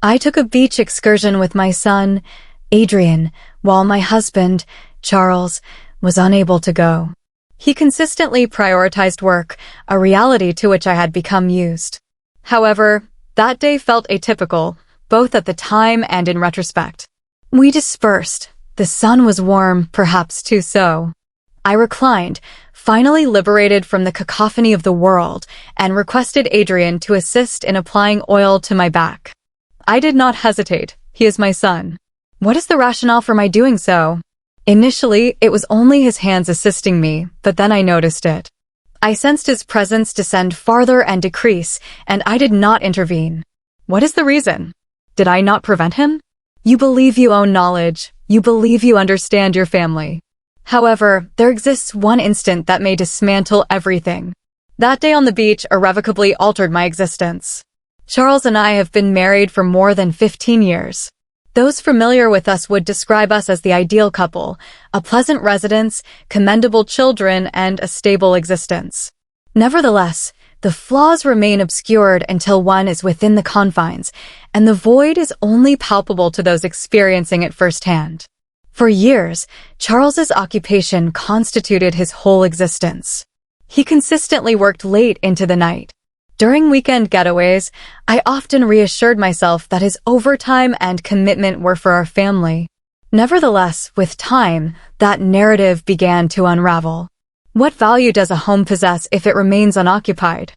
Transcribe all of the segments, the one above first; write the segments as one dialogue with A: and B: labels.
A: I took a beach excursion with my son, Adrian, while my husband, Charles, was unable to go. He consistently prioritized work, a reality to which I had become used. However, that day felt atypical, both at the time and in retrospect. We dispersed. The sun was warm, perhaps too so. I reclined, finally liberated from the cacophony of the world, and requested Adrian to assist in applying oil to my back. I did not hesitate. He is my son. What is the rationale for my doing so? Initially, it was only his hands assisting me, but then I noticed it. I sensed his presence descend farther and decrease, and I did not intervene. What is the reason? Did I not prevent him? You believe you own knowledge. You believe you understand your family. However, there exists one instant that may dismantle everything. That day on the beach irrevocably altered my existence. Charles and I have been married for more than 15 years. Those familiar with us would describe us as the ideal couple, a pleasant residence, commendable children, and a stable existence. Nevertheless, the flaws remain obscured until one is within the confines, and the void is only palpable to those experiencing it firsthand. For years, Charles's occupation constituted his whole existence. He consistently worked late into the night. During weekend getaways, I often reassured myself that his overtime and commitment were for our family. Nevertheless, with time, that narrative began to unravel. What value does a home possess if it remains unoccupied?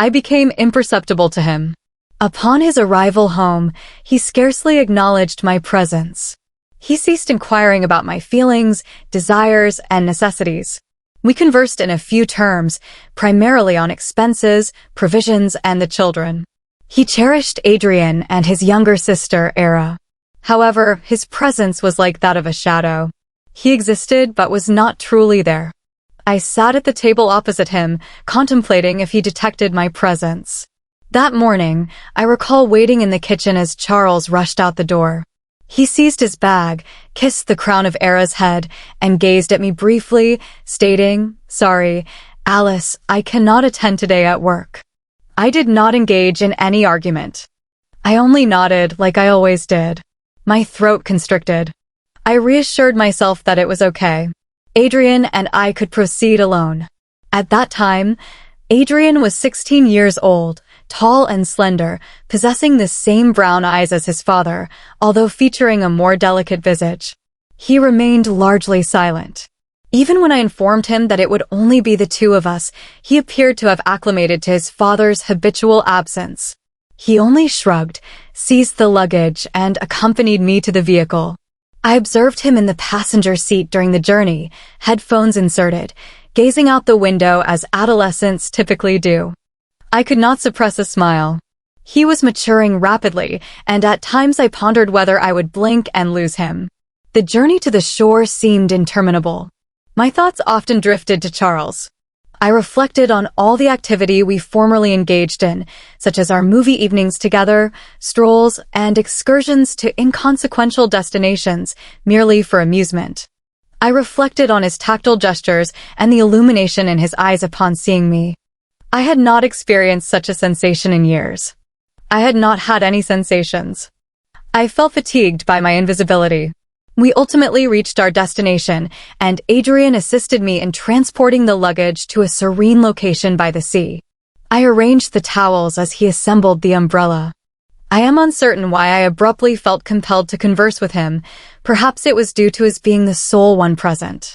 A: I became imperceptible to him. Upon his arrival home, he scarcely acknowledged my presence. He ceased inquiring about my feelings, desires, and necessities. We conversed in a few terms, primarily on expenses, provisions, and the children. He cherished Adrian and his younger sister, Era. However, his presence was like that of a shadow. He existed but was not truly there. I sat at the table opposite him, contemplating if he detected my presence. That morning, I recall waiting in the kitchen as Charles rushed out the door. He seized his bag, kissed the crown of Era's head, and gazed at me briefly, stating, "Sorry, Alice, I cannot attend today at work." I did not engage in any argument. I only nodded like I always did. My throat constricted. I reassured myself that it was okay. Adrian and I could proceed alone. At that time, Adrian was 16 years old, tall and slender, possessing the same brown eyes as his father, although featuring a more delicate visage. He remained largely silent. Even when I informed him that it would only be the two of us, he appeared to have acclimated to his father's habitual absence. He only shrugged, seized the luggage, and accompanied me to the vehicle. I observed him in the passenger seat during the journey, headphones inserted, gazing out the window as adolescents typically do. I could not suppress a smile. He was maturing rapidly, and at times I pondered whether I would blink and lose him. The journey to the shore seemed interminable. My thoughts often drifted to Charles. I reflected on all the activity we formerly engaged in, such as our movie evenings together, strolls, and excursions to inconsequential destinations, merely for amusement. I reflected on his tactile gestures and the illumination in his eyes upon seeing me. I had not experienced such a sensation in years. I had not had any sensations. I felt fatigued by my invisibility. We ultimately reached our destination, and Adrian assisted me in transporting the luggage to a serene location by the sea. I arranged the towels as he assembled the umbrella. I am uncertain why I abruptly felt compelled to converse with him. Perhaps it was due to his being the sole one present.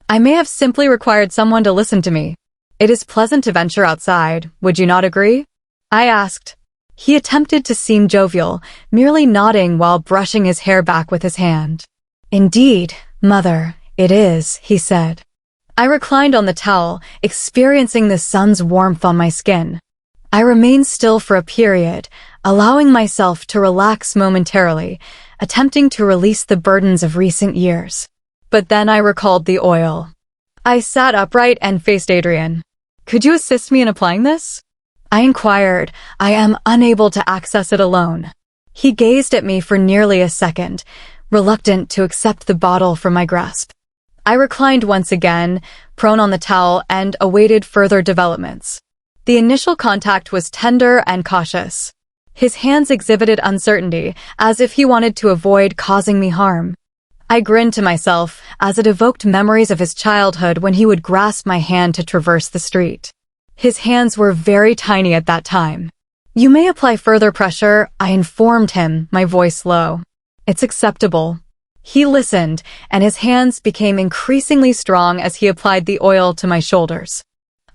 A: I may have simply required someone to listen to me. It is pleasant to venture outside, would you not agree? I asked. He attempted to seem jovial, merely nodding while brushing his hair back with his hand. Indeed, mother, it is, he said. I reclined on the towel, experiencing the sun's warmth on my skin. I remained still for a period, allowing myself to relax momentarily, attempting to release the burdens of recent years. But then I recalled the oil. I sat upright and faced Adrian. Could you assist me in applying this? I inquired. I am unable to access it alone. He gazed at me for nearly a second, reluctant to accept the bottle from my grasp. I reclined once again, prone on the towel, and awaited further developments. The initial contact was tender and cautious. His hands exhibited uncertainty, as if he wanted to avoid causing me harm. I grinned to myself, as it evoked memories of his childhood when he would grasp my hand to traverse the street. His hands were very tiny at that time. "You may apply further pressure," I informed him, my voice low. "It's acceptable." He listened, and his hands became increasingly strong as he applied the oil to my shoulders.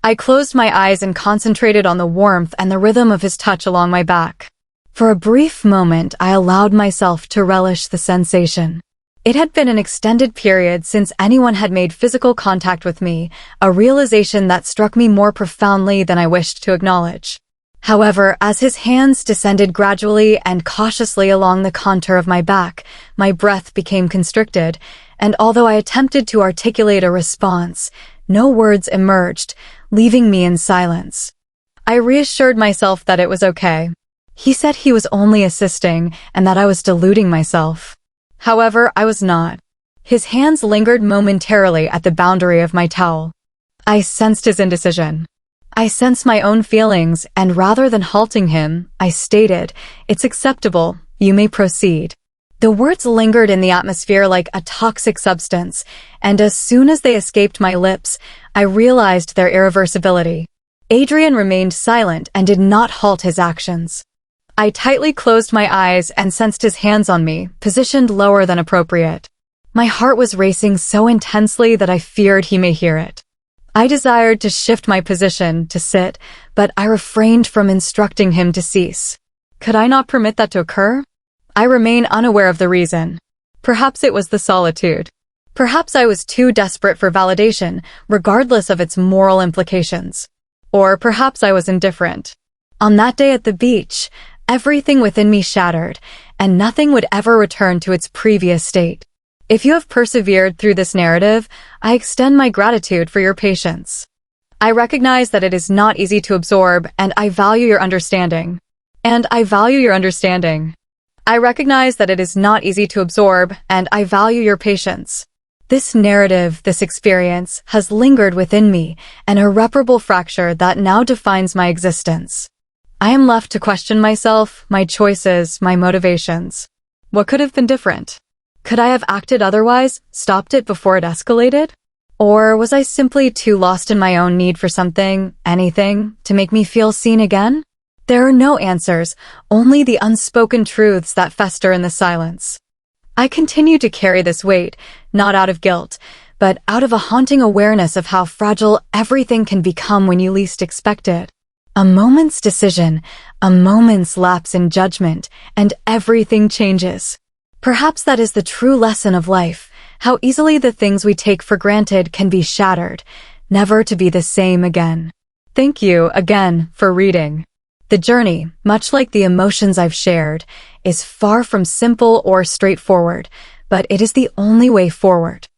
A: I closed my eyes and concentrated on the warmth and the rhythm of his touch along my back. For a brief moment, I allowed myself to relish the sensation. It had been an extended period since anyone had made physical contact with me, a realization that struck me more profoundly than I wished to acknowledge. However, as his hands descended gradually and cautiously along the contour of my back, my breath became constricted, and although I attempted to articulate a response, no words emerged, leaving me in silence. I reassured myself that it was okay. He said he was only assisting and that I was deluding myself. However, I was not. His hands lingered momentarily at the boundary of my towel. I sensed his indecision. I sensed my own feelings, and rather than halting him, I stated, "It's acceptable, you may proceed." The words lingered in the atmosphere like a toxic substance, and as soon as they escaped my lips, I realized their irreversibility. Adrian remained silent and did not halt his actions. I tightly closed my eyes and sensed his hands on me, positioned lower than appropriate. My heart was racing so intensely that I feared he may hear it. I desired to shift my position, to sit, but I refrained from instructing him to cease. Could I not permit that to occur? I remain unaware of the reason. Perhaps it was the solitude. Perhaps I was too desperate for validation, regardless of its moral implications. Or perhaps I was indifferent. On that day at the beach, everything within me shattered, and nothing would ever return to its previous state. If you have persevered through this narrative, I extend my gratitude for your patience. I recognize that it is not easy to absorb, and I value your understanding. I recognize that it is not easy to absorb, and I value your patience. This narrative, this experience, has lingered within me, an irreparable fracture that now defines my existence. I am left to question myself, my choices, my motivations. What could have been different? Could I have acted otherwise, stopped it before it escalated? Or was I simply too lost in my own need for something, anything, to make me feel seen again? There are no answers, only the unspoken truths that fester in the silence. I continue to carry this weight, not out of guilt, but out of a haunting awareness of how fragile everything can become when you least expect it. A moment's decision, a moment's lapse in judgment, and everything changes. Perhaps that is the true lesson of life, how easily the things we take for granted can be shattered, never to be the same again. Thank you, again, for reading. The journey, much like the emotions I've shared, is far from simple or straightforward, but it is the only way forward.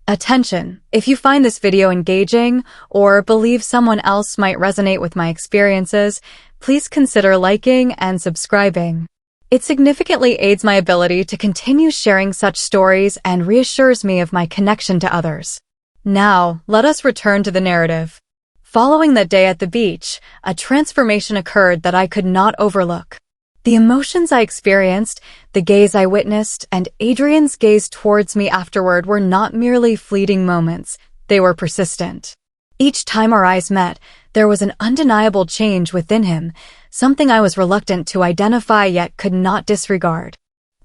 A: Attention! If you find this video engaging or believe someone else might resonate with my experiences, please consider liking and subscribing. It significantly aids my ability to continue sharing such stories and reassures me of my connection to others. Now, let us return to the narrative. Following that day at the beach, a transformation occurred that I could not overlook. The emotions I experienced, the gaze I witnessed, and Adrian's gaze towards me afterward were not merely fleeting moments, they were persistent. Each time our eyes met, there was an undeniable change within him, something I was reluctant to identify yet could not disregard.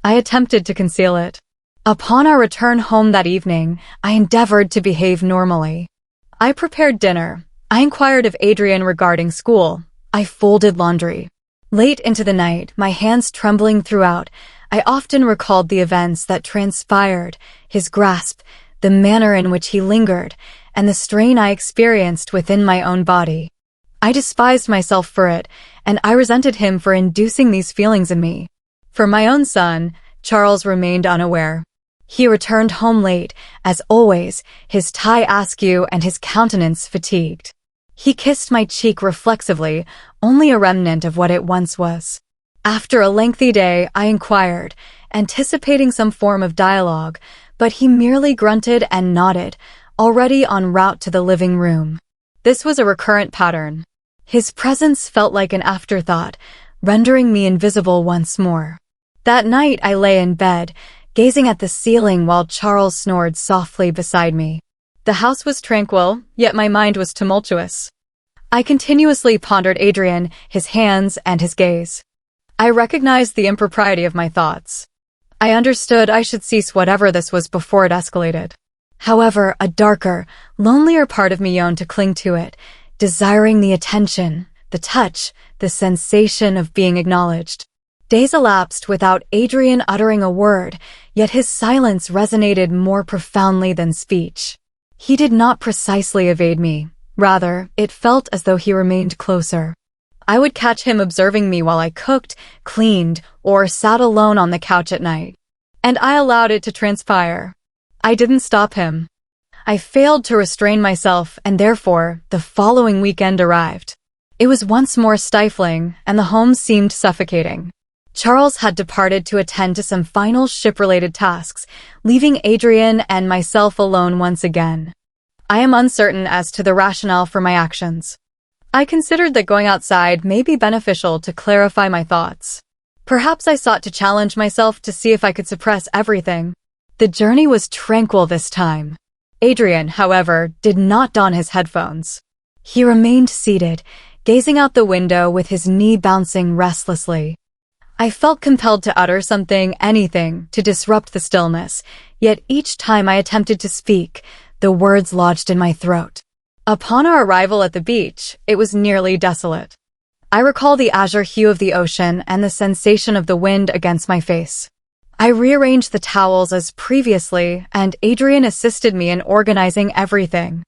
A: I attempted to conceal it. Upon our return home that evening, I endeavored to behave normally. I prepared dinner. I inquired of Adrian regarding school. I folded laundry. Late into the night, my hands trembling throughout, I often recalled the events that transpired, his grasp, the manner in which he lingered, and the strain I experienced within my own body. I despised myself for it, and I resented him for inducing these feelings in me. For my own son, Charles remained unaware. He returned home late, as always, his tie askew and his countenance fatigued. He kissed my cheek reflexively, only a remnant of what it once was. After a lengthy day, I inquired, anticipating some form of dialogue, but he merely grunted and nodded, already en route to the living room. This was a recurrent pattern. His presence felt like an afterthought, rendering me invisible once more. That night I lay in bed, gazing at the ceiling while Charles snored softly beside me. The house was tranquil, yet my mind was tumultuous. I continuously pondered Adrian, his hands, and his gaze. I recognized the impropriety of my thoughts. I understood I should cease whatever this was before it escalated. However, a darker, lonelier part of me yearned to cling to it, desiring the attention, the touch, the sensation of being acknowledged. Days elapsed without Adrian uttering a word, yet his silence resonated more profoundly than speech. He did not precisely evade me. Rather, it felt as though he remained closer. I would catch him observing me while I cooked, cleaned, or sat alone on the couch at night. And I allowed it to transpire. I didn't stop him. I failed to restrain myself, and therefore, the following weekend arrived. It was once more stifling, and the home seemed suffocating. Charles had departed to attend to some final ship-related tasks, leaving Adrian and myself alone once again. I am uncertain as to the rationale for my actions. I considered that going outside may be beneficial to clarify my thoughts. Perhaps I sought to challenge myself to see if I could suppress everything. The journey was tranquil this time. Adrian, however, did not don his headphones. He remained seated, gazing out the window with his knee bouncing restlessly. I felt compelled to utter something, anything, to disrupt the stillness, yet each time I attempted to speak, the words lodged in my throat. Upon our arrival at the beach, it was nearly desolate. I recall the azure hue of the ocean and the sensation of the wind against my face. I rearranged the towels as previously, and Adrian assisted me in organizing everything.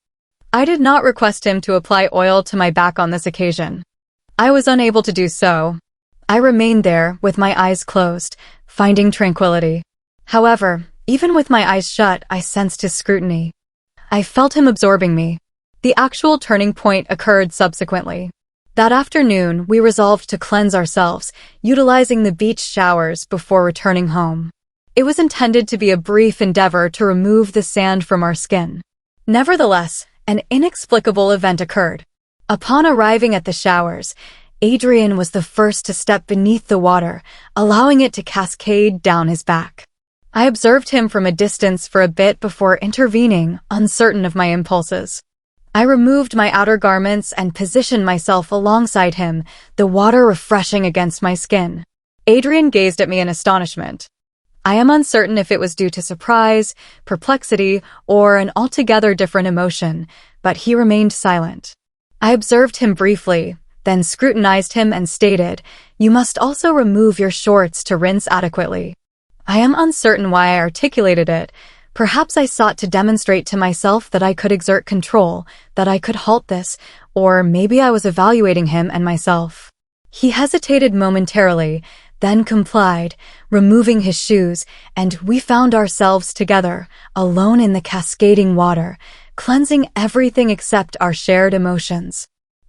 A: I did not request him to apply oil to my back on this occasion. I was unable to do so. I remained there with my eyes closed, finding tranquility. However, even with my eyes shut, I sensed his scrutiny. I felt him absorbing me. The actual turning point occurred subsequently. That afternoon, we resolved to cleanse ourselves, utilizing the beach showers before returning home. It was intended to be a brief endeavor to remove the sand from our skin. Nevertheless, an inexplicable event occurred. Upon arriving at the showers, Adrian was the first to step beneath the water, allowing it to cascade down his back. I observed him from a distance for a bit before intervening, uncertain of my impulses. I removed my outer garments and positioned myself alongside him, the water refreshing against my skin. Adrian gazed at me in astonishment. I am uncertain if it was due to surprise, perplexity, or an altogether different emotion, but he remained silent. I observed him briefly, then scrutinized him and stated, "You must also remove your shorts to rinse adequately." I am uncertain why I articulated it. Perhaps I sought to demonstrate to myself that I could exert control, that I could halt this, or maybe I was evaluating him and myself. He hesitated momentarily, then complied, removing his shoes, and we found ourselves together, alone in the cascading water, cleansing everything except our shared emotions.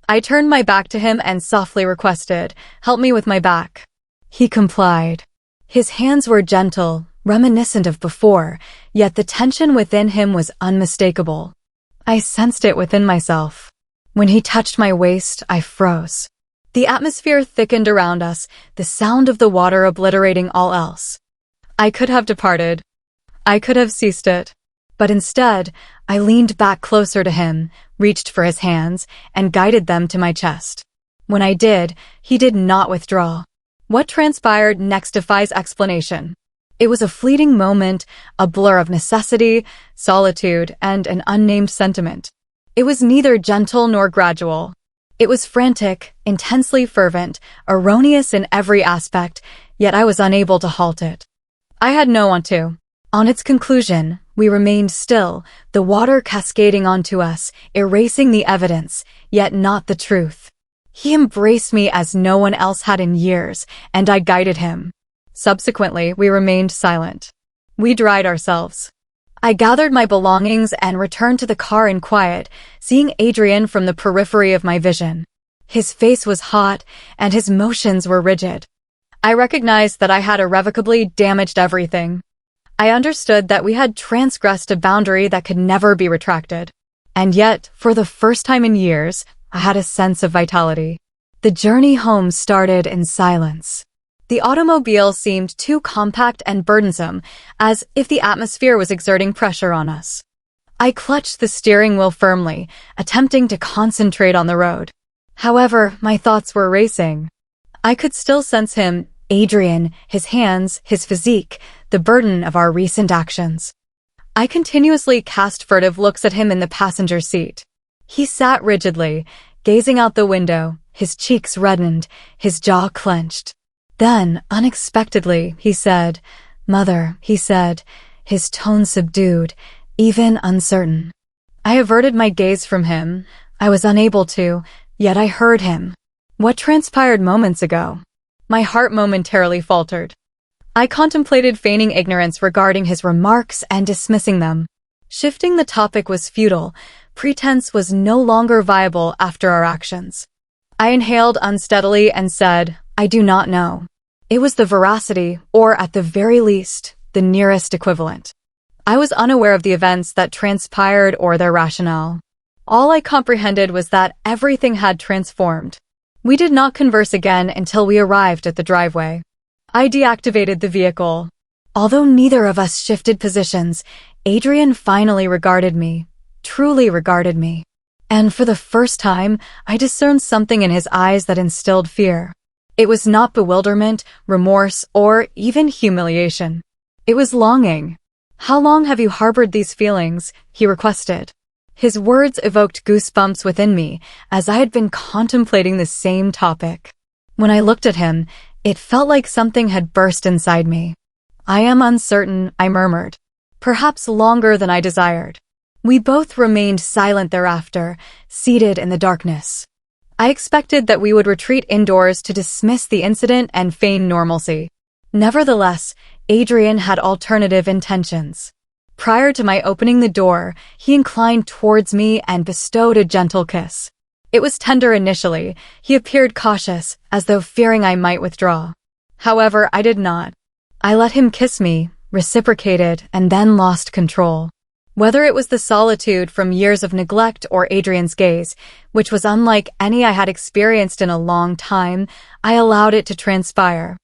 A: I turned my back to him and softly requested, "Help me with my back." He complied. His hands were gentle, reminiscent of before, yet the tension within him was unmistakable. I sensed it within myself. When he touched my waist, I froze. The atmosphere thickened around us, the sound of the water obliterating all else. I could have departed. I could have ceased it. But instead, I leaned back closer to him, reached for his hands, and guided them to my chest. When I did, he did not withdraw. What transpired next defies explanation. It was a fleeting moment, a blur of necessity, solitude, and an unnamed sentiment. It was neither gentle nor gradual. It was frantic, intensely fervent, erroneous in every aspect, yet I was unable to halt it. I had no one to. On its conclusion, we remained still, the water cascading onto us, erasing the evidence, yet not the truth. He embraced me as no one else had in years, and I guided him. Subsequently, we remained silent. We dried ourselves. I gathered my belongings and returned to the car in quiet, seeing Adrian from the periphery of my vision. His face was hot, and his motions were rigid. I recognized that I had irrevocably damaged everything. I understood that we had transgressed a boundary that could never be retracted. And yet, for the first time in years, I had a sense of vitality. The The journey home started in silence. The automobile seemed too compact and burdensome, as if the atmosphere was exerting pressure on us. I clutched the steering wheel firmly, attempting to concentrate on the road. However, my thoughts were racing. I could still sense him, Adrian, his hands, his physique, the burden of our recent actions. I continuously cast furtive looks at him in the passenger seat. He sat rigidly, gazing out the window, his cheeks reddened, his jaw clenched. Then, unexpectedly, he said, "Mother," he said, his tone subdued, even uncertain. I averted my gaze from him. I was unable to, yet I heard him. What transpired moments ago? My heart momentarily faltered. I contemplated feigning ignorance regarding his remarks and dismissing them. Shifting the topic was futile. Pretense was no longer viable after our actions. I inhaled unsteadily and said, "I do not know." It was the veracity, or at the very least, the nearest equivalent. I was unaware of the events that transpired or their rationale. All I comprehended was that everything had transformed. We did not converse again until we arrived at the driveway. I deactivated the vehicle. Although neither of us shifted positions, Adrian finally regarded me, truly regarded me. And for the first time, I discerned something in his eyes that instilled fear. It was not bewilderment, remorse, or even humiliation. It was longing. "How long have you harbored these feelings?" he requested. His words evoked goosebumps within me, as I had been contemplating the same topic. When I looked at him, it felt like something had burst inside me. "I am uncertain," I murmured. "Perhaps longer than I desired." We both remained silent thereafter, seated in the darkness. I expected that we would retreat indoors to dismiss the incident and feign normalcy. Nevertheless, Adrian had alternative intentions. Prior to my opening the door, he inclined towards me and bestowed a gentle kiss. It was tender initially. He appeared cautious, as though fearing I might withdraw. However, I did not. I let him kiss me, reciprocated, and then lost control. Whether it was the solitude from years of neglect or Adrian's gaze, which was unlike any I had experienced in a long time, I allowed it to transpire.